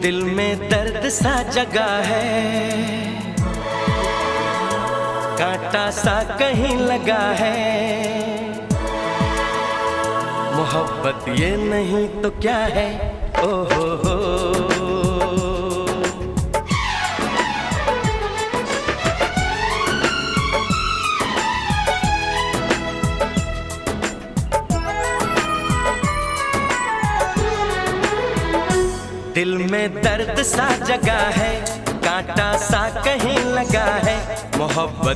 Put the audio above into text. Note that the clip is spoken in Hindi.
दिल में दर्द सा जगा है, कांटा सा कहीं लगा है। मोहब्बत ये नहीं तो क्या है, ओ हो। दिल में दर्द सा जगा है, कांटा सा कहीं लगा है। मोहब्बत